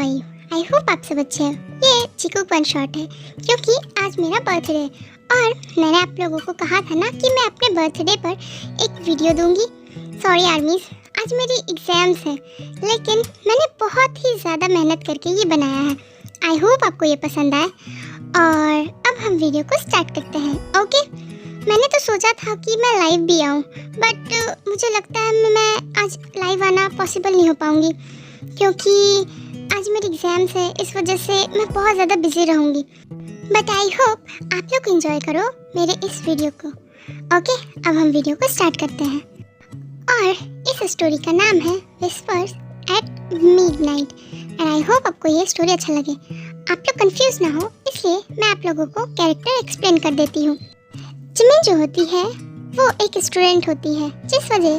Are you? I hope आप सब अच्छे हैं। ये चिकू वन शॉट है क्योंकि आज मेरा बर्थडे है और मैंने आप लोगों को कहा था ना कि मैं अपने बर्थडे पर एक वीडियो दूंगी। सॉरी आर्मीज, आज मेरी एग्ज़ाम्स है लेकिन मैंने बहुत ही ज़्यादा मेहनत करके ये बनाया है। आई होप आपको ये पसंद आए और अब हम वीडियो को स्टार्ट करते हैं। ओके, मैंने तो सोचा था कि मैं लाइव भी आऊँ बट मुझे लगता है मैं आज लाइव आना पॉसिबल नहीं हो पाऊँगी क्योंकि आज मेरी एग्ज़ाम्स है, इस वजह से मैं बहुत ज़्यादा बिजी रहूँगी। बट आई होप आप लोग एंजॉय करो मेरे इस वीडियो को। ओके, अब हम वीडियो को स्टार्ट करते हैं और इस स्टोरी का नाम है whispers at midnight and I hope आपको ये स्टोरी अच्छा लगे। आप लोग कंफ्यूज ना हो इसलिए मैं आप लोगों को कैरेक्टर एक्सप्लेन कर देती हूँ। जिमिन जो होती है वो एक स्टूडेंट होती है जिस वजह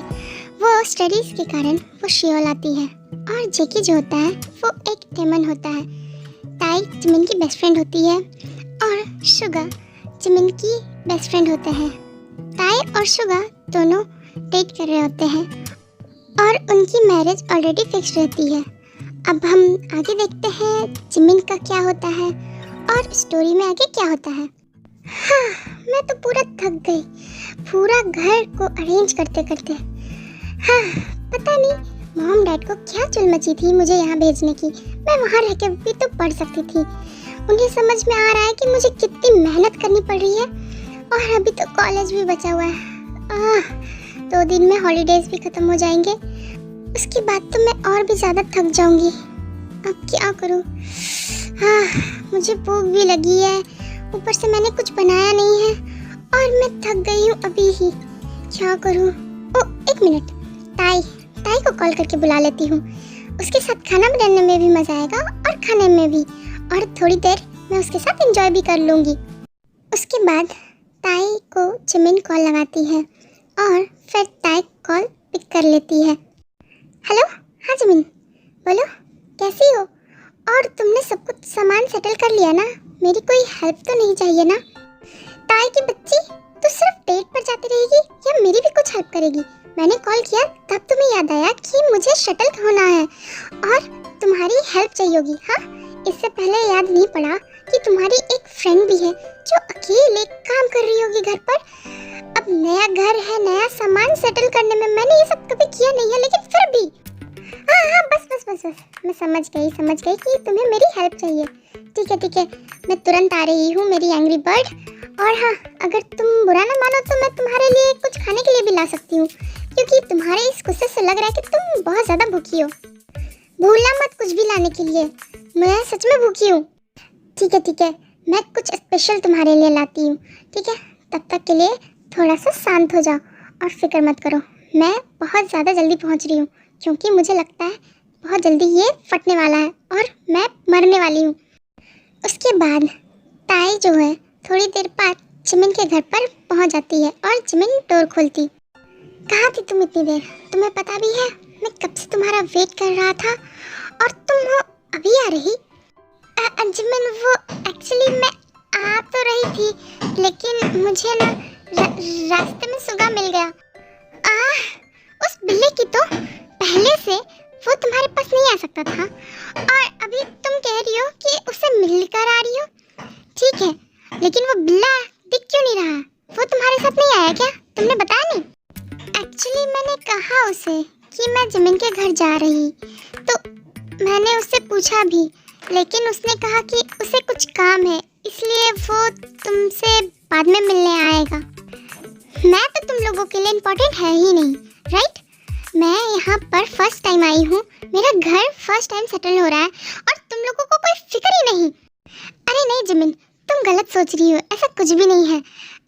वो स्टडीज़ के कारण वो शियोल आती है और जेकी जो होता है वो एक डेमन होता है। ताई जिमिन की बेस्ट फ्रेंड होती है और शुगा जिमिन की बेस्ट फ्रेंड होते हैं। ताई और शुगा दोनों डेट कर रहे होते हैं और उनकी मैरिज ऑलरेडी फिक्स रहती है। अब हम आगे देखते हैं जिमिन का क्या होता है और स्टोरी में आगे क्या होता है। हाँ, मैं तो पूरा थक गई पूरा घर को अरेंज करते करते। हाँ, पता नहीं मॉम डैड को क्या चुल मची थी मुझे यहाँ भेजने की। मैं वहाँ रह के भी तो पढ़ सकती थी। उन्हें समझ में आ रहा है कि मुझे कितनी मेहनत करनी पड़ रही है और अभी तो कॉलेज भी बचा हुआ है। 2 दिन में हॉलीडेज भी ख़त्म हो जाएंगे, उसके बाद तो मैं और भी ज़्यादा थक जाऊँगी। अब क्या करूँ? हाँ, मुझे भूख भी लगी है, ऊपर से मैंने कुछ बनाया नहीं है और मैं थक गई हूँ अभी ही। क्या करूँ? ओह, एक मिनट, ताई को कॉल करके बुला लेती हूँ। उसके साथ खाना बनाने में भी मज़ा आएगा और खाने में भी, और थोड़ी देर मैं उसके साथ एंजॉय भी कर लूँगी। उसके बाद ताई को जिमिन कॉल लगाती है और फिर ताई कॉल पिक कर लेती है। हेलो, हाँ जिमिन, बोलो कैसी हो? और तुमने सब कुछ सामान सेटल कर लिया ना? मेरी कोई हेल्प तो नहीं चाहिए ना? ताई की बच्ची, तू सिर्फ डेट पर जाती रहेगी या मेरी भी कुछ हेल्प करेगी? मैंने कॉल किया तब तुम्हें याद आया कि मुझे शटल होना है और तुम्हारी हेल्प चाहिए होगी। हाँ, इससे पहले याद नहीं पड़ा कि तुम्हारी एक फ्रेंड भी है जो अकेले काम कर रही होगी घर पर। अब नया घर है, नया सामान सेटल करने में मैंने ये सब कभी किया नहीं है, लेकिन फिर भी हाँ बस मैं समझ गई कि तुम्हें मेरी हेल्प चाहिए। ठीक है, मैं तुरंत आ रही हूँ मेरी एंग्री बर्ड। और हाँ, अगर तुम बुरा ना मानो तो मैं तुम्हारे लिए कुछ खाने के लिए भी ला सकती हूँ क्योंकि तुम्हारे इस गुस्से से लग रहा है कि तुम बहुत ज़्यादा भूखी हो। भूलना मत कुछ भी लाने के लिए, मैं सच में भूखी हूँ। ठीक है, मैं कुछ स्पेशल तुम्हारे लिए लाती हूँ। ठीक है, तब तक के लिए थोड़ा सा शांत हो जाओ और फिक्र मत करो। मैं बहुत ज़्यादा जल्दी पहुँच रही हूँ क्योंकि मुझे लगता है बहुत जल्दी ये फटने वाला है और मैं मरने वाली हूँ। उसके बाद ताई जो है थोड़ी देर बाद जिमिन के घर पर पहुँच जाती है और जिमिन डोर खोलती। कहाँ थी तुम इतनी देर? तुम्हें पता भी है मैं कब से तुम्हारा वेट कर रहा था और तुम हो अभी आ रही? जिमिन, वो एक्चुअली मैं आ तो रही थी लेकिन मुझे ना रास्ते में सुगा मिल गया। उस बिल्ली की तो पहले से वो तुम्हारे पास नहीं आ सकता था और अभी तुम कह रही हो कि उसे मिलकर आ रही हो। ठीक है, लेकिन वो बिल्ला दिख क्यों नहीं रहा? वो तुम्हारे साथ नहीं आया क्या? तुमने बताया नहीं? एक्चुअली मैंने कहा उसे कि मैं जिमिन के घर जा रही, तो मैंने उससे पूछा भी लेकिन उसने कहा कि उसे कुछ काम है इसलिए वो तुमसे बाद में मिलने आएगा। मैं तो तुम लोगों के लिए इम्पोर्टेंट है ही नहीं, राइट? मैं यहाँ पर फर्स्ट टाइम आई हूँ, मेरा घर फर्स्ट टाइम सेटल हो रहा है और तुम लोगों को कोई फिक्र ही नहीं। अरे नहीं जिमिन, तुम गलत सोच रही हो, ऐसा कुछ भी नहीं है।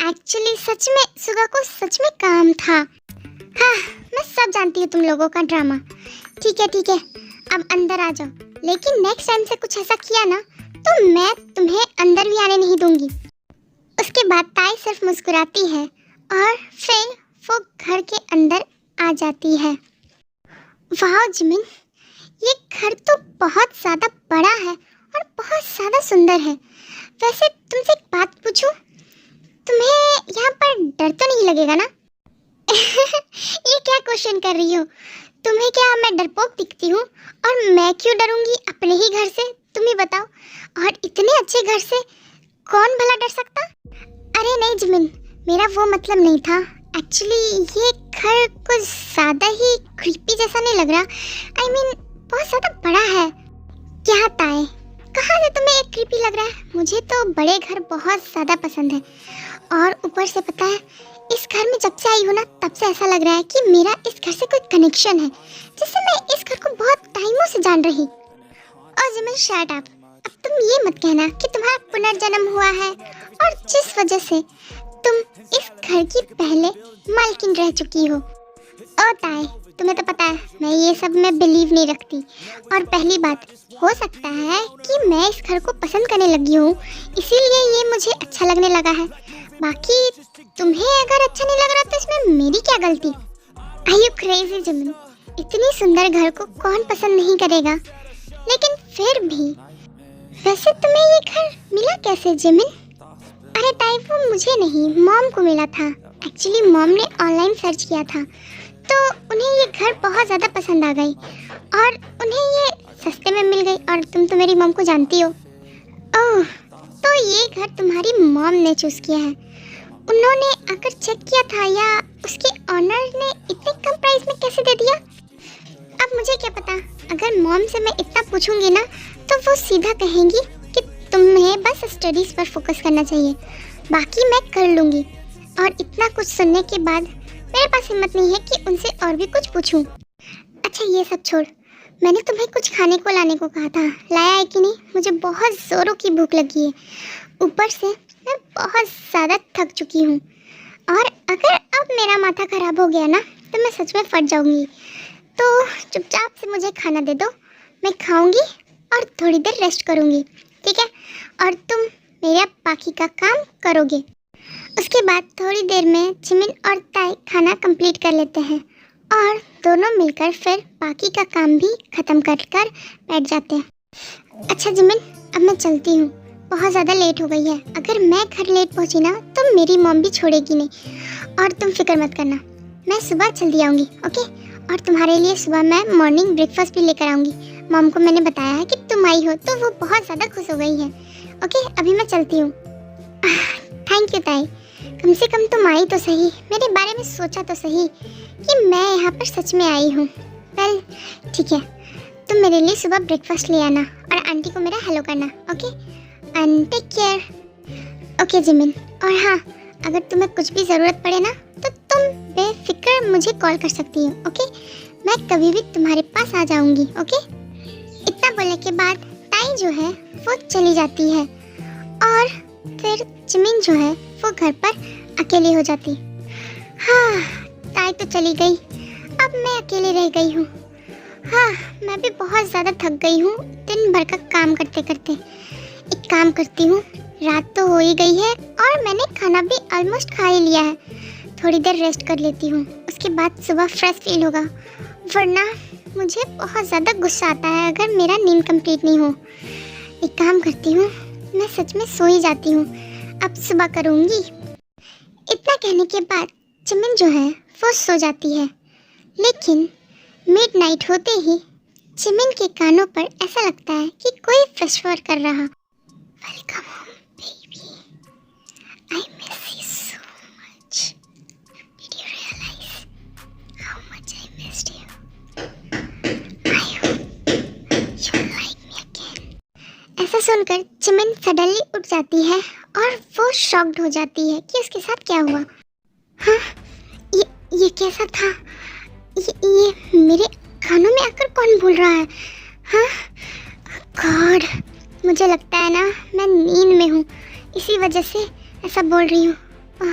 एक्चुअली सच में सुगा को सच में काम था। हाँ, मैं सब जानती हूँ तुम लोगों का ड्रामा। ठीक है, अब अंदर आ जाओ, लेकिन नेक्स्ट टाइम से कुछ ऐसा किया ना तो मैं तुम्हें अंदर भी आने नहीं दूंगी। उसके बाद ताई सिर्फ मुस्कुराती है और फिर वो घर के अंदर आ जाती है। वाह जिमिन, ये घर तो बहुत ज़्यादा बड़ा है और बहुत ज़्यादा सुंदर है। वैसे तुमसे एक बात पूछूं, तुम्हें यहाँ पर डर तो नहीं लगेगा ना? ये क्या क्वेश्चन कर रही हो? तुम्हें क्या मैं डरपोक दिखती हूँ? और मैं क्यों डरूंगी अपने ही घर से, तुम ही बताओ। और इतने अच्छे घर से कौन भला डर सकता? अरे नहीं जिमिन, मेरा वो मतलब नहीं था। एक्चुअली ये घर कुछ ज़्यादा ही क्रीपी जैसा नहीं लग रहा? I mean, बहुत ज़्यादा बड़ा है। क्या ताए, कहाँ से तुम्हें एक क्रीपी लग रहा है? मुझे तो बड़े घर बहुत ज़्यादा पसंद है। और ऊपर से पता है, इस घर में जब से आई हूँ ना, तब से ऐसा लग रहा है कि मेरा इस घर से कोई कनेक्शन है, जिससे मैं इस घर को बहुत टाइमों से जान रही। और जिमिन शट अप, अब तुम ये मत कहना कि तुम्हारा पुनर्जन्म हुआ है और जिस वजह से तुम इस घर की पहले मालकिन रह चुकी हो। ओ ताए, तुम्हें तो पता है मैं ये सब में बिलीव नहीं रखती। और पहली बात, हो सकता है कि मैं इस घर को पसंद करने लगी हूँ, इसीलिए ये मुझे अच्छा लगने लगा है। बाकी तुम्हें अगर अच्छा नहीं लग रहा तो इसमें मेरी क्या गलती? Are you crazy Jimin? इतनी सुंदर घर को कौन पसंद नहीं करेगा? लेकिन फिर भी, वैसे तुम्हें ये घर मिला कैसे जिमिन? अरे ताई, वो मुझे नहीं, मॉम को मिला था। एक्चुअली मॉम ने ऑनलाइन सर्च किया था, तो उन्हें ये घर बहुत ज़्यादा पसंद आ गई और उन्हें ये सस्ते में मिल गई। और तुम तो मेरी मॉम को जानती हो। ओह, तो ये घर तुम्हारी मॉम ने चूज़ किया है। उन्होंने अगर चेक किया था या उसके ऑनर ने इतने कम प्राइस में कैसे दे दिया? अब मुझे क्या पता, अगर मॉम से मैं इतना पूछूंगी ना, तो वो सीधा कहेंगी कि तुम्हें बस स्टडीज़ पर फोकस करना चाहिए, बाकी मैं कर लूँगी। और इतना कुछ सुनने के बाद मेरे पास हिम्मत नहीं है कि उनसे और भी कुछ पूछूं। अच्छा ये सब छोड़, मैंने तुम्हें कुछ खाने को लाने को कहा था, लाया है कि नहीं? मुझे बहुत ज़ोरों की भूख लगी है। ऊपर से मैं बहुत ज़्यादा थक चुकी हूँ, और अगर अब मेरा माथा ख़राब हो गया ना, तो मैं सच में फट जाऊँगी। तो चुपचाप से मुझे खाना दे दो, मैं खाऊँगी और थोड़ी देर रेस्ट करूँगी, ठीक है? और तुम मेरा बाकी का काम करोगे। उसके बाद थोड़ी देर में जिमिन और ताई खाना कंप्लीट कर लेते हैं और दोनों मिलकर फिर बाकी का काम भी ख़त्म कर बैठ जाते हैं। अच्छा जिमिन, अब मैं चलती हूँ, बहुत ज़्यादा लेट हो गई है। अगर मैं घर लेट पहुँची ना, तो मेरी मॉम भी छोड़ेगी नहीं। और तुम फिक्र मत करना, मैं सुबह जल्दी आऊँगी, ओके? और तुम्हारे लिए सुबह मैं मॉर्निंग ब्रेकफास्ट भी लेकर आऊँगी। मॉम को मैंने बताया है कि तुम आई हो, तो वो बहुत ज़्यादा खुश हो गई है। ओके, अभी मैं चलती हूँ। थैंक यू ताई, कम से कम तुम आई तो सही, मेरे बारे में सोचा तो सही कि मैं यहाँ पर सच में आई हूँ। वेल ठीक है, तुम मेरे लिए सुबह ब्रेकफास्ट ले आना और आंटी को मेरा हेलो करना, okay? And take care. Okay Jimin, और हाँ, अगर तुम्हें कुछ भी ज़रूरत पड़े ना, तो तुम बेफिक्र मुझे कॉल कर सकती हो, ओके? मैं कभी भी तुम्हारे पास आ जाऊँगी, ओके? इतना बोलने के बाद ताई जो है वो चली जाती है और फिर जिमिन जो है वो घर पर अकेली हो जाती। हाँ, ताई तो चली गई, अब मैं अकेली रह गई हूँ। हाँ, मैं भी बहुत ज़्यादा थक गई हूँ दिन भर का काम करते करते। एक काम करती हूँ, रात तो हो ही गई है और मैंने खाना भी ऑलमोस्ट खा ही लिया है। थोड़ी देर रेस्ट कर लेती हूँ, उसके बाद सुबह फ्रेश फील होगा। वरना मुझे बहुत ज़्यादा गुस्सा आता है अगर मेरा नींद कंप्लीट नहीं हो। एक काम करती हूँ, मैं सच में सो ही जाती हूँ, अब सुबह करूँगी। इतना कहने के बाद जिमिन जो है वो सो जाती है, लेकिन मिडनाइट होते ही जिमिन के कानों पर ऐसा लगता है कि कोई विस्पर कर रहा। Welcome home baby, I miss you so much, did you realize how much I missed you, I hope you like me again. ऐसा सुनकर जिमिन सडनली उठ जाती है और वो शॉक्ड हो जाती है कि उसके साथ क्या हुआ। हाँ, ये कैसा था? ये मेरे कानों में आकर कौन बोल रहा है? हाँ गॉड, मुझे लगता है ना मैं नींद में हूँ, इसी वजह से ऐसा बोल रही हूँ।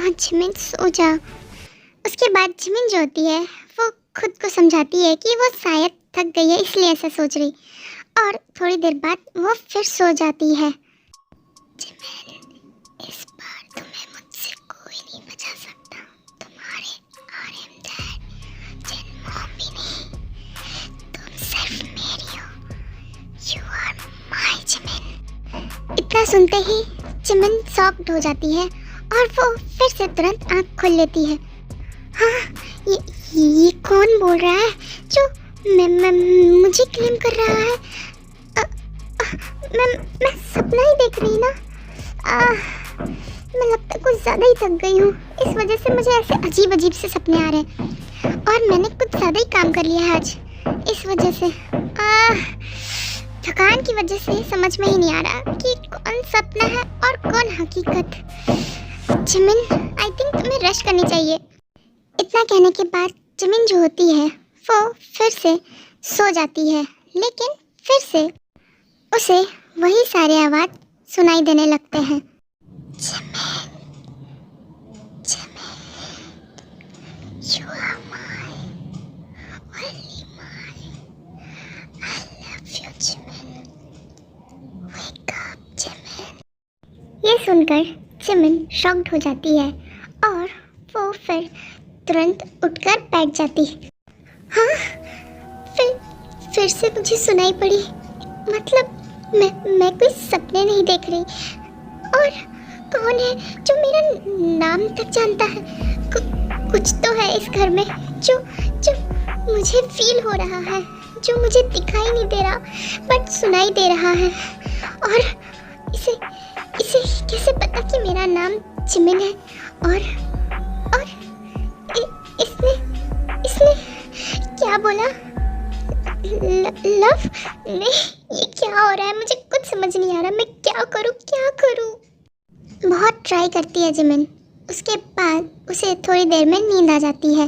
जिमिन सो जा। उसके बाद जिमिन जो होती है वो खुद को समझाती है कि वो शायद थक गई है, इसलिए ऐसा सोच रही, और थोड़ी देर बाद वो फिर सो जाती है। जिमिन, इस बार तुम्हें मुझसे कोई नहीं बचा सकता, तुम्हारे आर्यन डैड, जिन मॉम भी नहीं, तुम सिर्फ मेरी हो, यू आर माय जिमिन। इतना सुनते ही जिमिन शॉक्ड हो जाती है और वो फिर से तुरंत आँख खोल लेती है। हाँ, ये कौन बोल रहा है जो मैं मुझे क्लेम कर रहा है। अ, अ, मैं सपना ही देख रही ना। मैं लगता है कुछ ज़्यादा ही थक गई हूँ, इस वजह से मुझे ऐसे अजीब अजीब से सपने आ रहे हैं और मैंने कुछ ज़्यादा ही काम कर लिया है आज। इस वजह से थकान की वजह से समझ में ही नहीं आ रहा कि कौन सपना है और कौन हकीकत। जिमिन, आई थिंक तुम्हें रश करनी चाहिए। इतना कहने के बाद जिमिन जो होती है वो फिर से सो जाती है, लेकिन फिर से उसे वही सारे आवाज़ सुनाई देने लगते हैं। Jimin, Jimin, you are mine, only mine. I love you, Jimin. Wake up, Jimin. ये सुनकर जिमिन शॉक्ड हो जाती है और वो फिर तुरंत उठकर बैठ जाती। हाँ, फिर से मुझे सुनाई पड़ी। मतलब मैं कोई सपने नहीं देख रही। और कौन है जो मेरा नाम तक जानता है? कुछ तो है इस घर में जो मुझे फील हो रहा है, जो मुझे दिखाई नहीं दे रहा बट सुनाई दे रहा है। और इसे कैसे पता कि मेरा नाम जिमिन है? और इसने क्या बोला? लव? नहीं, ये क्या हो रहा है? मुझे कुछ समझ नहीं आ रहा। मैं क्या करूं? बहुत ट्राई करती है जिमिन। उसके बाद उसे थोड़ी देर में नींद आ जाती है,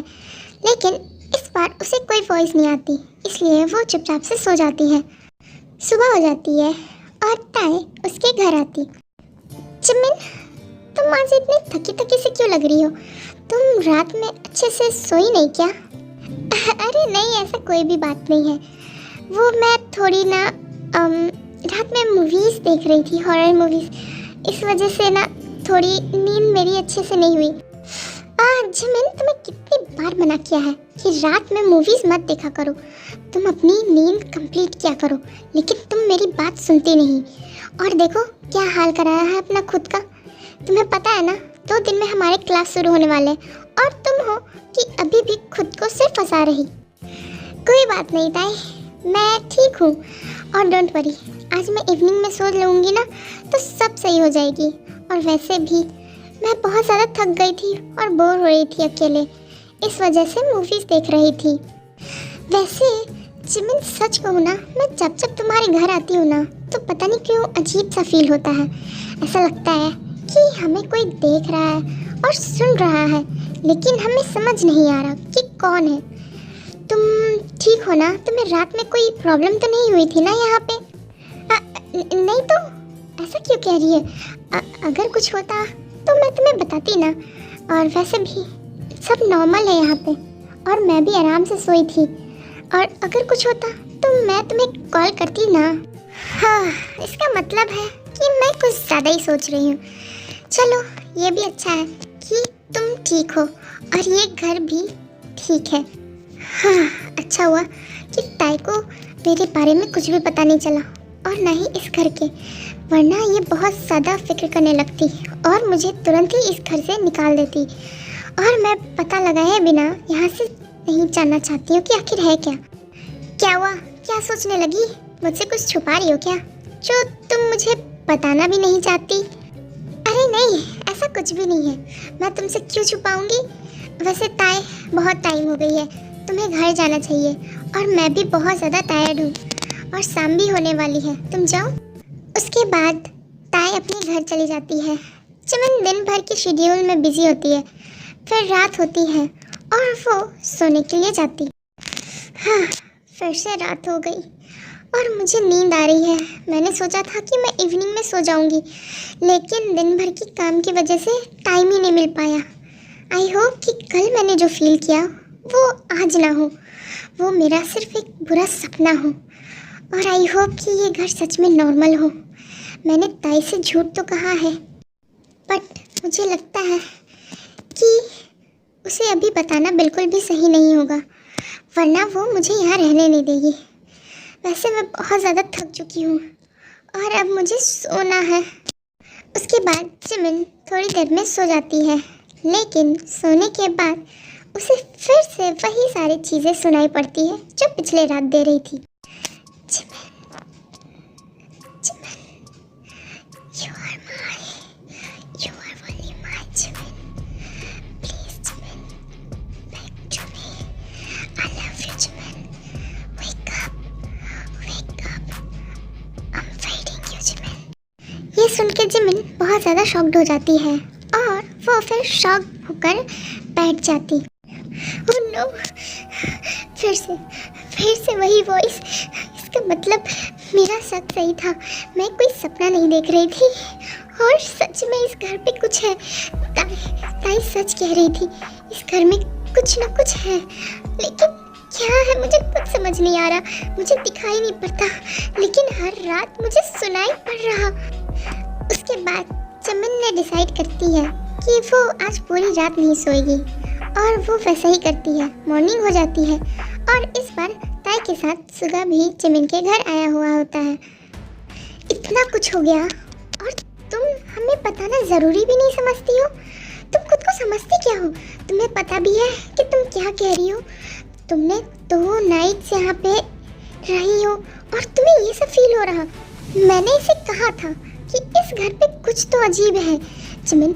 लेकिन इस बार उसे कोई वॉइस नहीं आती, इसलिए वो चुपचाप से सो जाती है। सुबह हो जाती है और ताए उसके घर आती। जिमिन, तुम आज इतनी थकी से क्यों लग रही हो? तुम रात में अच्छे से सोई नहीं क्या? अरे नहीं, ऐसा कोई भी बात नहीं है। वो मैं थोड़ी ना रात में मूवीज़ देख रही थी, हॉरर मूवीज़, इस वजह से ना थोड़ी नींद मेरी अच्छे से नहीं हुई। जिमिन, तुम्हें कितनी बार मना किया है कि रात में मूवीज़ मत देखा करो, तुम अपनी नींद कंप्लीट किया करो, लेकिन तुम मेरी बात सुनती नहीं। और देखो क्या हाल कराया है अपना खुद का। तुम्हें पता है ना 2 दिन में हमारे क्लास शुरू होने वाले, और तुम हो कि अभी भी खुद को सिर्फ फंसा रही। कोई बात नहीं ताई, मैं ठीक हूँ। और डोंट वरी, आज मैं इवनिंग में सो लूँगी ना तो सब सही हो जाएगी। और वैसे भी मैं बहुत ज़्यादा थक गई थी और बोर हो रही थी अकेले, इस वजह से मूवीज़ देख रही थी। वैसे जिमिन, सच कहूँ ना, मैं जब तुम्हारे घर आती हूँ ना तो पता नहीं क्यों अजीब सा फील होता है। ऐसा लगता है कि हमें कोई देख रहा है और सुन रहा है, लेकिन हमें समझ नहीं आ रहा कि कौन है। तुम ठीक हो ना? तुम्हें रात में कोई प्रॉब्लम तो नहीं हुई थी ना यहाँ पे? नहीं तो ऐसा क्यों कह रही है? अगर कुछ होता तो मैं तुम्हें बताती ना। और वैसे भी सब नॉर्मल है यहाँ पे, और मैं भी आराम से सोई थी। और अगर कुछ होता तो मैं तुम्हें कॉल करती ना। हाँ, इसका मतलब है कि मैं कुछ ज़्यादा ही सोच रही हूँ। चलो, ये भी अच्छा है कि तुम ठीक हो और ये घर भी ठीक है। हाँ, अच्छा हुआ कि ताई को मेरे बारे में कुछ भी पता नहीं चला, और ना ही इस घर के, वरना ये बहुत ज़्यादा फिक्र करने लगती और मुझे तुरंत ही इस घर से निकाल देती। और मैं पता लगाए बिना यहाँ से नहीं जानना चाहती हूँ कि आखिर है क्या। क्या हुआ? क्या सोचने लगी? मुझसे कुछ छुपा रही हो क्या, जो तुम मुझे बताना भी नहीं चाहती? अरे नहीं, ऐसा कुछ भी नहीं है। मैं तुमसे क्यों छुपाऊंगी? वैसे ताई, बहुत टाइम हो गई है, तुम्हें घर जाना चाहिए, और मैं भी बहुत ज़्यादा टायर्ड हूँ, और शाम भी होने वाली है, तुम जाओ। उसके बाद ताई अपने घर चली जाती है। जिमिन दिन भर की शेड्यूल में बिजी होती है, फिर रात होती है और वो सोने के लिए जाती। हाँ, फिर से रात हो गई और मुझे नींद आ रही है। मैंने सोचा था कि मैं इवनिंग में सो जाऊंगी, लेकिन दिन भर की काम की वजह से टाइम ही नहीं मिल पाया। आई होप कि कल मैंने जो फील किया वो आज ना हो, वो मेरा सिर्फ एक बुरा सपना हो। और आई होप कि ये घर सच में नॉर्मल हो। मैंने ताई से झूठ तो कहा है, बट मुझे लगता है कि उसे अभी बताना बिल्कुल भी सही नहीं होगा, वरना वो मुझे यहाँ रहने नहीं देगी। वैसे मैं बहुत ज़्यादा थक चुकी हूँ और अब मुझे सोना है। उसके बाद जिमिन थोड़ी देर में सो जाती है, लेकिन सोने के बाद उसे फिर से वही सारी चीज़ें सुनाई पड़ती है जो पिछले रात दे रही थी। Jimin, Jimin, you are only my Jimin. Please, Jimin, back to me. I love you, Jimin. Wake up. I'm waiting you, Jimin. ये सुन के जिमिन बहुत ज़्यादा शॉक्ड हो जाती है और वो फिर शॉक होकर बैठ जाती। ओह नो, फिर से वही वॉइस। इसका मतलब मेरा शक सही था, मैं कोई सपना नहीं देख रही थी और सच में इस घर पे कुछ है। ताई सच कह रही थी, इस घर में कुछ ना कुछ है, लेकिन क्या है मुझे कुछ समझ नहीं आ रहा। मुझे दिखाई नहीं पड़ता, लेकिन हर रात मुझे सुनाई पड़ रहा। उसके बाद जिमिन ने डिसाइड करती है कि वो आज पूरी रात नहीं सोएगी और वो वैसा ही करती है। मॉर्निंग हो जाती है और इस बार ताई के साथ सुगा भी जिमिन के घर आया हुआ होता है। इतना कुछ हो गया और तुम हमें बताना ज़रूरी भी नहीं समझती हो। तुम खुद को समझती क्या हो? तुम्हें पता भी है कि तुम क्या कह रही हो। तुमने 2 नाइट्स यहाँ पे रही हो और तुम्हें ये सब फील हो रहा। मैंने इसे कहा था कि इस घर पे कुछ तो अजीब है। जिमिन,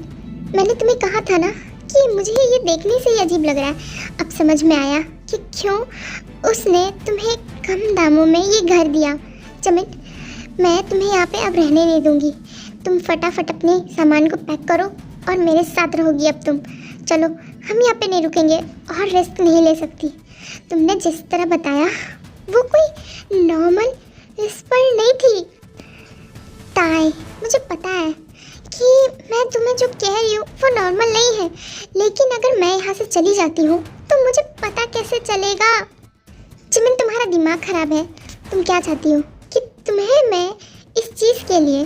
मैंने तुम्हें कहा था ना कि मुझे ये देखने से ही अजीब लग रहा है। अब समझ में आया कि क्यों उसने तुम्हें कम दामों में ये घर दिया। जिमिन, मैं तुम्हें यहाँ पे अब रहने नहीं दूँगी। तुम फटाफट अपने सामान को पैक करो और मेरे साथ रहोगी अब तुम। चलो, हम यहाँ पे नहीं रुकेंगे और रेस्ट नहीं ले सकती। तुमने जिस तरह बताया वो कोई नॉर्मल विस्पर नहीं थी। ताई, मुझे पता है कि मैं तुम्हें जो कह रही हूँ वो नॉर्मल नहीं है, लेकिन अगर मैं यहाँ से चली जाती हूँ तो मुझे पता कैसे चलेगा? जिमिन, तुम्हारा दिमाग ख़राब है। तुम क्या चाहती हो कि तुम्हें मैं इस चीज़ के लिए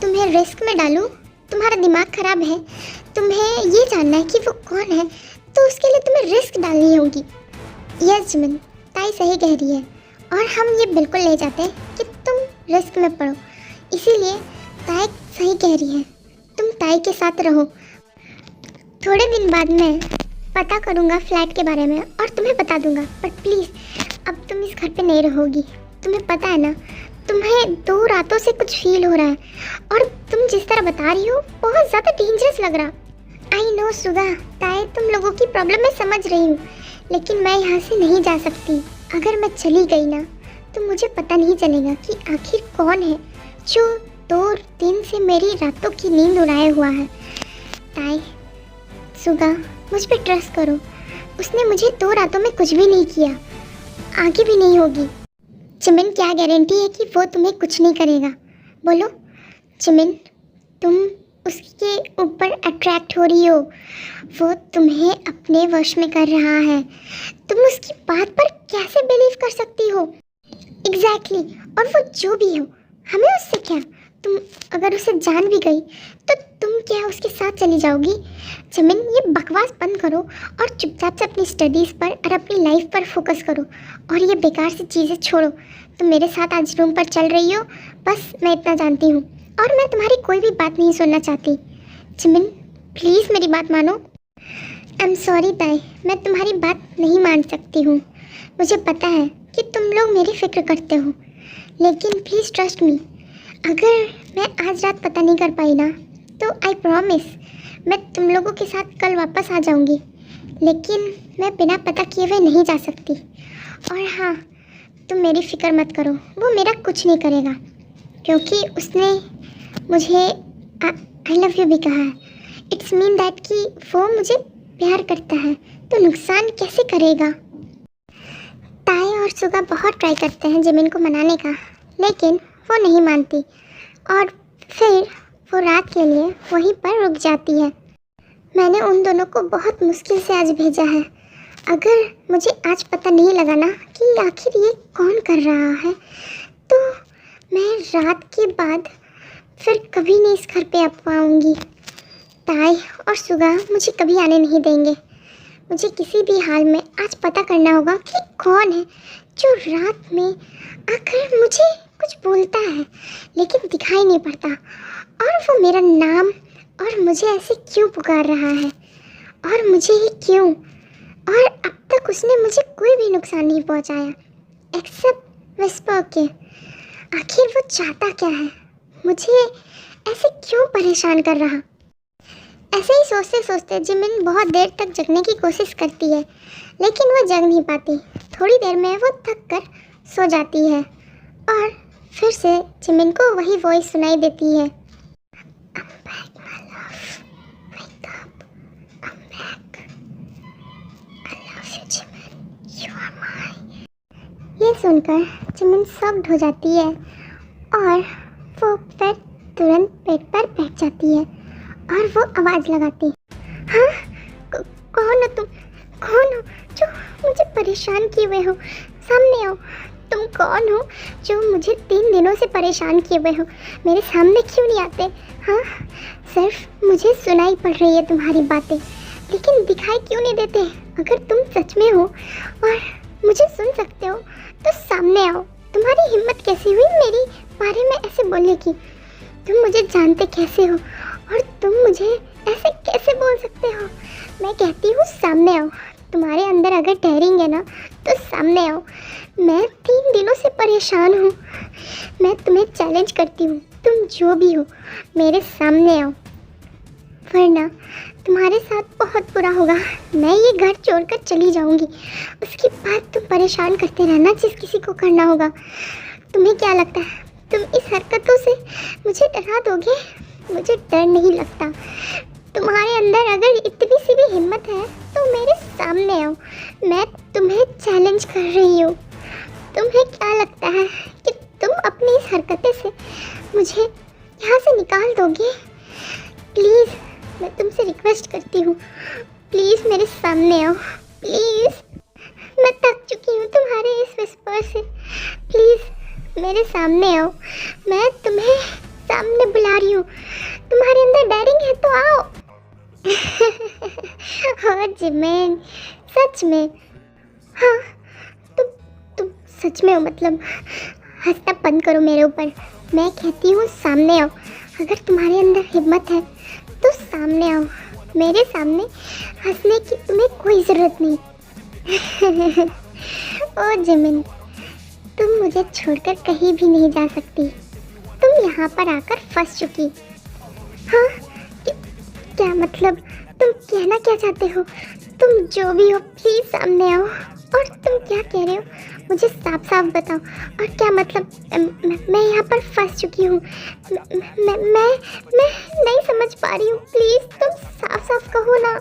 तुम्हें रिस्क में डालूँ? तुम्हारा दिमाग ख़राब है। तुम्हें ये जानना है कि वो कौन है, तो उसके लिए तुम्हें रिस्क डालनी होगी। यस जिमिन, ताई सही कह रही है और हम ये बिल्कुल नहीं चाहते कि तुम रिस्क में पड़ो। इसीलिए ताई सही कह रही है, तुम ताई के साथ रहो। थोड़े दिन बाद मैं पता करूँगा फ्लैट के बारे में और तुम्हें बता दूँगा, पर प्लीज़ अब तुम इस घर पे नहीं रहोगी। तुम्हें पता है ना, तुम्हें 2 रातों से कुछ फील हो रहा है और तुम जिस तरह बता रही हो बहुत ज़्यादा डेंजरस लग रहा। आई नो सुगा, ताई तुम लोगों की प्रॉब्लम मैं समझ रही हूँ, लेकिन मैं यहाँ से नहीं जा सकती। अगर मैं चली गई ना तो मुझे पता नहीं चलेगा कि आखिर कौन है जो 2 दिन से मेरी रातों की नींद उड़ाए हुआ है। ताई, सुगा, मुझ पे ट्रस्ट करो। उसने मुझे 2 रातों में कुछ भी नहीं किया, आगे भी नहीं होगी। जिमिन, क्या गारंटी है कि वो तुम्हें कुछ नहीं करेगा? बोलो जिमिन, तुम उसके ऊपर अट्रैक्ट हो रही हो, वो तुम्हें अपने वश में कर रहा है। तुम उसकी बात पर कैसे बिलीव कर सकती हो? एग्जैक्टली, और वो जो भी हो, हमें उससे क्या? तुम अगर उसे जान भी गई तो तुम क्या उसके साथ चली जाओगी? जिमिन, ये बकवास बंद करो और चुपचाप से अपनी स्टडीज़ पर और अपनी लाइफ पर फोकस करो और ये बेकार सी चीज़ें छोड़ो। तुम मेरे साथ आज रूम पर चल रही हो, बस मैं इतना जानती हूँ और मैं तुम्हारी कोई भी बात नहीं सुनना चाहती। जिमिन, प्लीज़ मेरी बात मानो। आई एम सॉरी ताई, मैं तुम्हारी बात नहीं मान सकती हूँ। मुझे पता है कि तुम लोग मेरी फ़िक्र करते हो, लेकिन प्लीज़ ट्रस्ट मी। अगर मैं आज रात पता नहीं कर पाई ना तो आई प्रॉमिस मैं तुम लोगों के साथ कल वापस आ जाऊंगी, लेकिन मैं बिना पता किए हुए नहीं जा सकती। और हाँ, तुम मेरी फ़िक्र मत करो, वो मेरा कुछ नहीं करेगा, क्योंकि उसने मुझे आई लव यू भी कहा है। इट्स मीन दैट कि वो मुझे प्यार करता है, तो नुकसान कैसे करेगा? ताई और सुगा बहुत ट्राई करते हैं जिमिन को मनाने का, लेकिन वो नहीं मानती और फिर वो रात के लिए वहीं पर रुक जाती है। मैंने उन दोनों को बहुत मुश्किल से आज भेजा है। अगर मुझे आज पता नहीं लगा ना कि आखिर ये कौन कर रहा है, तो मैं रात के बाद फिर कभी नहीं इस घर पे आ पाऊँगी। ताई और सुगा मुझे कभी आने नहीं देंगे। मुझे किसी भी हाल में आज पता करना होगा कि कौन है जो रात में आकर मुझे कुछ बोलता है लेकिन दिखाई नहीं पड़ता, और वो मेरा नाम और मुझे ऐसे क्यों पुकार रहा है, और मुझे ही क्यों, और अब तक उसने मुझे कोई भी नुकसान नहीं पहुंचाया एक्सेप्ट विस्पर के। आखिर वो चाहता क्या है, मुझे ऐसे क्यों परेशान कर रहा। ऐसे ही सोचते सोचते जिमिन बहुत देर तक जगने की कोशिश करती है, लेकिन वो जग नहीं पाती। थोड़ी देर में वो थक कर सो जाती है और फिर से जिमिन को वही वॉइस सुनाई देती है, I'm back, my love. Wake up. I'm back. I love you, Jimin. You are mine. ये सुनकर जिमिन शॉक्ड हो जाती है और वो फिर तुरंत बेड पर बैठ जाती है और वो आवाज़ लगाती, हाँ कौन हो तुम, कौन हो जो मुझे परेशान किए हुए हो, सामने आओ। तुम कौन हो जो मुझे 3 दिनों से परेशान किए हुए हो, मेरे सामने क्यों नहीं आते। हाँ सिर्फ मुझे सुनाई पड़ रही है तुम्हारी बातें, लेकिन दिखाई क्यों नहीं देते। अगर तुम सच में हो और मुझे सुन सकते हो तो सामने आओ। तुम्हारी हिम्मत कैसी हुई मेरी बारे में ऐसे बोलने की, तुम मुझे जानते कैसे हो और तुम मुझे ऐसे कैसे बोल सकते हो। मैं कहती हूँ सामने आओ। तुम्हारे अंदर अगर डेयरिंग है ना तो सामने आओ। मैं 3 दिनों से परेशान हूँ। मैं तुम्हें चैलेंज करती हूँ, तुम जो भी हो मेरे सामने आओ, वरना तुम्हारे साथ बहुत बुरा होगा। मैं ये घर छोड़कर चली जाऊँगी, उसके बाद तुम परेशान करते रहना जिस किसी को करना होगा। तुम्हें क्या लगता है तुम इस हरकतों से मुझे डरा दोगे? मुझे डर नहीं लगता। तुम्हारे अंदर अगर इतनी सी भी हिम्मत है तो मेरे सामने आओ। मैं तुम्हें चैलेंज कर रही हूँ। तुम्हें क्या लगता है कि तुम अपनी इस हरकतें से मुझे यहाँ से निकाल दोगे? प्लीज़ मैं तुमसे रिक्वेस्ट करती हूँ, प्लीज़ मेरे सामने आओ, प्लीज़। मैं थक चुकी हूँ तुम्हारे इस विस्पर से। प्लीज़ मेरे सामने आओ। मैं तुम्हें सामने बुला रही हूँ। तुम्हारे अंदर डेयरिंग है तो आओ। हाँ जिमिन, सच में। हाँ तुम सच में हो, मतलब हंसना बंद करो मेरे ऊपर। मैं कहती हूँ सामने आओ। अगर तुम्हारे अंदर हिम्मत है तो सामने आओ। मेरे सामने हंसने की तुम्हें कोई ज़रूरत नहीं। ओ जिमिन, तुम मुझे छोड़कर कहीं भी नहीं जा सकती। तुम यहाँ पर आकर फंस चुकी। हाँ क्या मतलब, तुम कहना क्या चाहते हो? तुम जो भी हो प्लीज़ सामने आओ। और तुम क्या कह रहे हो मुझे साफ साफ बताओ। और क्या मतलब मैं यहाँ पर फंस चुकी हूँ? मैं नहीं समझ पा रही हूँ। प्लीज़ तुम साफ साफ कहो ना।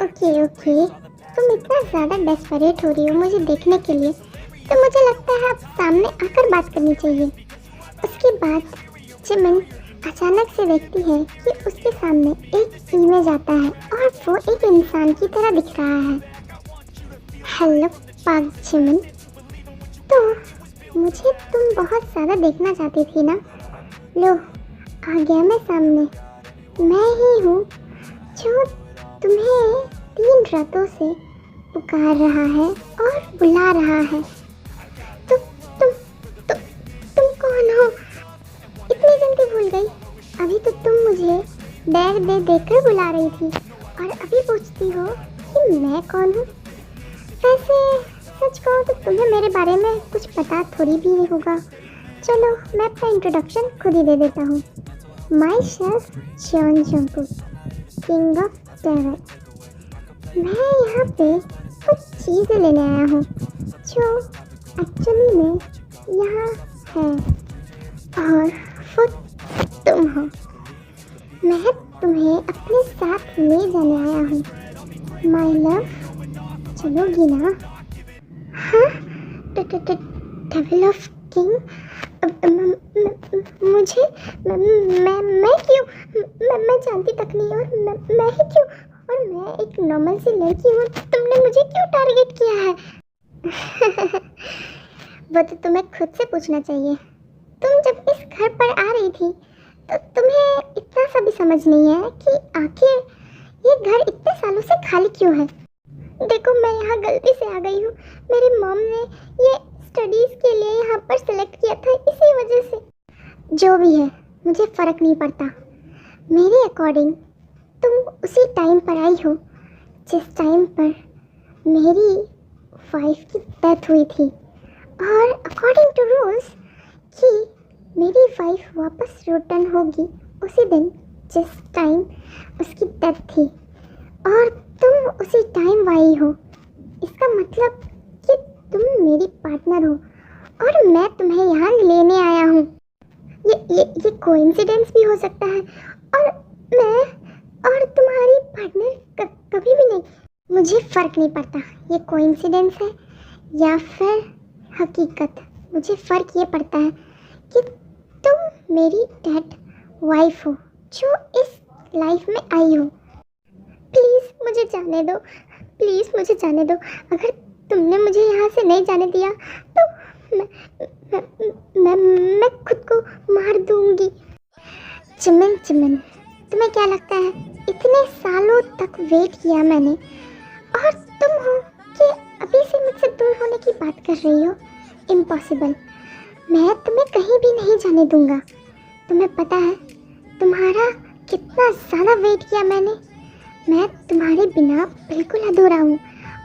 ओके तुम इतना ज़्यादा डेस्परेट हो रही हो मुझे देखने के लिए, तो मुझे लगता है अब सामने आकर बात करनी चाहिए। उसके बाद जिमिन अचानक से देखती है कि उसके सामने एक इमेज आता है और वो एक इंसान की तरह दिख रहा है। हेलो पाक जिमिन, तो मुझे तुम बहुत ज़्यादा देखना चाहती थी ना। लो आ गया मैं सामने। मैं ही हूँ जो तुम्हें 3 रातों से पुकार रहा है और बुला रहा है। तुम कौन हो? इतनी जल्दी भूल गई? अभी तो तुम मुझे डर दे देकर बुला रही थी और अभी पूछती हो कि मैं कौन हूँ। वैसे सच कहो तो तुम्हें मेरे बारे में कुछ पता थोड़ी भी नहीं होगा। चलो मैं अपना इंट्रोडक्शन खुद ही दे देता हूँ। My self John Jungkook, king of terror. मैं यहाँ पे कुछ चीज़ें लेने आया हूँ जो एक्चुअली में यहाँ है और वो तुम हो। मैं तुम्हें अपने साथ ले जाने आया हूँ। माय लव, चलोगी ना? हाँ डेविल ऑफ किंग, मुझे मैं क्यों? मैं जानती तक नहीं और मैं ही क्यों? और मैं एक नॉर्मल सी लड़की हूँ, तुमने मुझे क्यों टारगेट किया है? वो तो तुम्हें खुद से पूछना चाहिए। तुम जब इस घर पर आ रही थी तो तुम्हें इतना सा भी समझ नहीं है कि आखिर ये घर इतने सालों से खाली क्यों है। देखो मैं यहाँ गलती से आ गई हूँ। मेरी मॉम ने ये स्टडीज़ के लिए यहाँ पर सेलेक्ट किया था, इसी वजह से। जो भी है मुझे फ़र्क नहीं पड़ता। मेरे अकॉर्डिंग तुम उसी टाइम पर आई हो जिस टाइम पर मेरी वाइफ की डेथ हुई थी और अकॉर्डिंग टू रूल्स कि मेरी वाइफ वापस रिटर्न होगी उसी दिन जिस टाइम उसकी डेथ थी, और तुम उसी टाइम आई हो। इसका मतलब कि तुम मेरी पार्टनर हो और मैं तुम्हें यहाँ लेने आया हूँ। ये कोइंसिडेंस भी हो सकता है और मैं और तुम्हारी पार्टनर कभी भी नहीं। मुझे फ़र्क नहीं पड़ता ये कोइंसिडेंस है या फिर हकीकत। मुझे फ़र्क ये पड़ता है कि तुम मेरी डेड वाइफ हो जो इस लाइफ में आई हो। प्लीज़ मुझे जाने दो, प्लीज़ मुझे जाने दो। अगर तुमने मुझे यहाँ से नहीं जाने दिया तो मैं खुद को मार दूँगी। चिमन चिमन, तुम्हें क्या लगता है इतने सालों तक वेट किया मैंने और तुम हो कि अभी से मुझसे दूर होने की बात कर रही हो? इम्पॉसिबल। मैं तुम्हें कहीं भी नहीं जाने दूँगा। तुम्हें पता है तुम्हारा कितना ज़्यादा वेट किया मैंने। मैं तुम्हारे बिना बिल्कुल अधूरा हूँ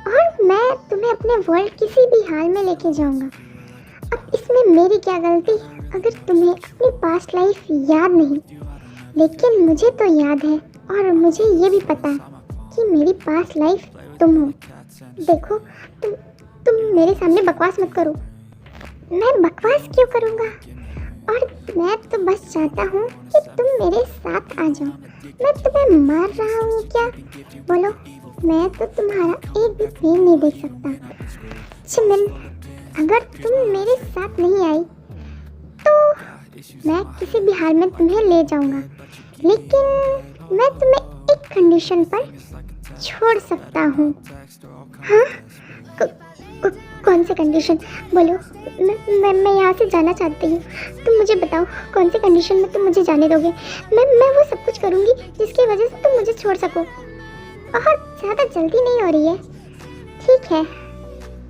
और मैं तुम्हें अपने वर्ल्ड किसी भी हाल में लेके जाऊँगा। अब इसमें मेरी क्या गलती अगर तुम्हें अपनी पास्ट लाइफ याद नहीं? लेकिन मुझे तो याद है और मुझे ये भी पता है कि मेरी पास्ट लाइफ तुम हो। देखो तुम मेरे सामने बकवास मत करो। मैं बकवास क्यों करूँगा? और मैं तो बस चाहता हूँ कि तुम मेरे साथ आ जाओ। मैं तुम्हें मार रहा हूँ क्या? बोलो। मैं तो तुम्हारा एक भी पेन नहीं देख सकता। चिमन, अगर तुम मेरे साथ नहीं आई तो मैं किसी भी हाल में तुम्हें ले जाऊँगा, लेकिन मैं तुम्हें एक कंडीशन पर छोड़ सकता हूँ। हाँ? कौन सी कंडीशन? बोलो। मैं यहाँ से जाना चाहती हूँ। तुम मुझे बताओ कौन सी कंडीशन में तुम मुझे जाने दोगे? मैं वो सब कुछ करूँगी जिसकी वजह से तुम मुझे छोड़ सको। बहुत ज़्यादा जल्दी नहीं हो रही है? ठीक है,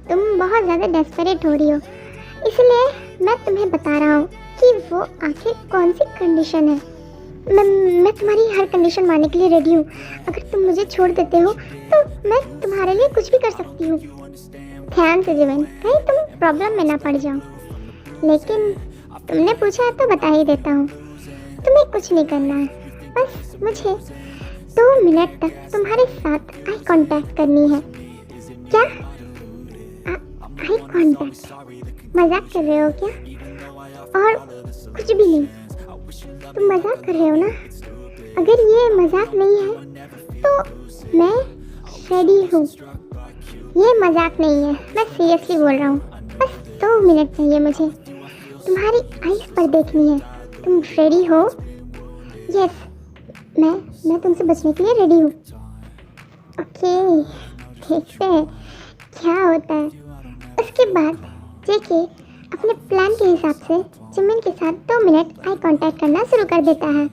तुम बहुत ज़्यादा डेस्परेट हो रही हो, इसलिए मैं तुम्हें बता रहा हूँ कि वो आखिर कौन सी कंडीशन है। मैं तुम्हारी हर कंडीशन मानने के लिए रेडी हूँ। अगर तुम मुझे छोड़ देते हो तो मैं तुम्हारे लिए कुछ भी कर सकती हूँ। ध्यान से जीवन, कहीं तुम प्रॉब्लम में ना पड़ जाओ। लेकिन तुमने पूछा है तो बता ही देता हूँ। तुम्हें कुछ नहीं करना है, बस मुझे 2 मिनट तक तुम्हारे साथ आई कांटेक्ट करनी है। क्या? Eye contact? मजाक कर रहे हो क्या? और कुछ भी नहीं? तुम मजाक कर रहे हो ना? अगर ये मजाक नहीं है तो मैं रेडी हूँ। ये मजाक नहीं है, मैं सीरियसली बोल रहा हूँ। बस 2 मिनट चाहिए मुझे, तुम्हारी आईज पर देखनी है। तुम रेडी हो? यस, मैं तुमसे बचने के लिए रेडी हूँ। ओके, देखते हैं क्या होता है। उसके बाद जेके अपने प्लान के हिसाब से चिमन के साथ 2 मिनट आई कांटेक्ट करना शुरू कर देता है।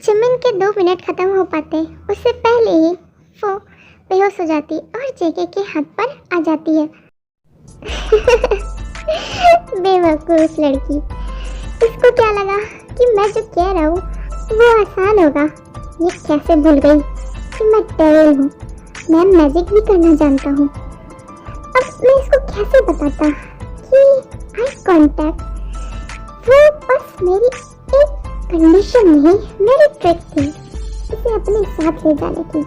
चिमन के 2 मिनट खत्म हो पाते उससे पहले ही वो बेहोश हो जाती और जेके के हाथ पर आ जाती है। बेवकूफ लड़की, इसको क्या लगा कि मैं जो कह रहा हूँ वो आसान होगा? ये कैसे भूल गई कि मैं डेविल हूँ, मैं मैजिक भी करना जानता हूँ। अब मैं इसको कैसे बताता कि आई कांटेक्ट वो बस मेरी एक कंडीशन नहीं, मेरी ट्रिक थी इसे अपने साथ ले जाने की।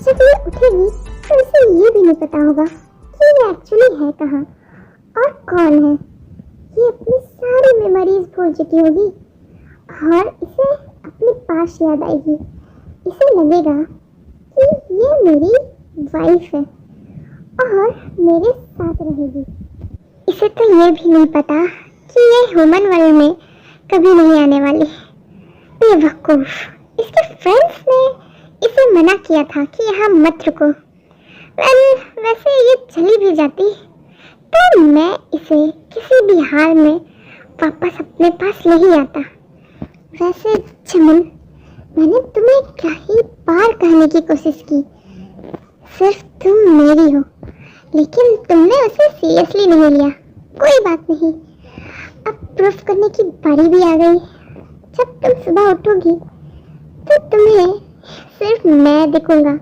जब ये उठेगी तो इसे ये भी नहीं पता होगा कि ये एक्चुअली है कहाँ और कौन है। ये अपनी सारी मेमोरीज भूल चुकी होगी और इसे अपनी पास याद आएगी। इसे लगेगा कि ये मेरी वाइफ है और मेरे साथ रहेगी। इसे तो ये भी नहीं पता कि ये ह्यूमन वर्ल्ड में कभी नहीं आने वाली। बेवकूफ, इसके फ्रेंड्स ने इसे मना किया था कि यहाँ मत रुको। वैसे ये चली भी जाती तो मैं इसे किसी भी हाल में वापस अपने पास नहीं आता। वैसे चमन, मैंने तुम्हें क्या ही बार कहने की कोशिश की, सिर्फ तुम मेरी हो, लेकिन तुमने उसे सीरियसली नहीं लिया। कोई बात नहीं, अब प्रूफ करने की बारी भी आ गई। जब तुम सुबह उठोगी तो तुम्हें सिर्फ मैं दिखूंगा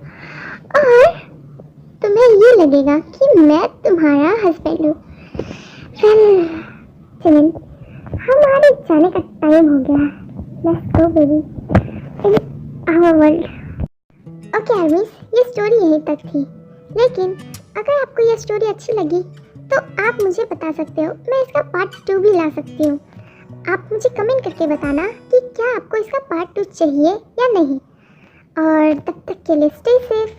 और तुम्हें ये लगेगा कि मैं तुम्हारा हस्बैंड हूँ। चमन, हमारे जाने का टाइम हो गया। Let's go baby in our world. Okay armies, ये स्टोरी यहीं तक थी, लेकिन अगर आपको ये स्टोरी अच्छी लगी तो आप मुझे बता सकते हो, मैं इसका पार्ट 2 भी ला सकती हूँ। आप मुझे कमेंट करके बताना कि क्या आपको इसका पार्ट 2 चाहिए या नहीं। और तब तक के लिए स्टे सेफ।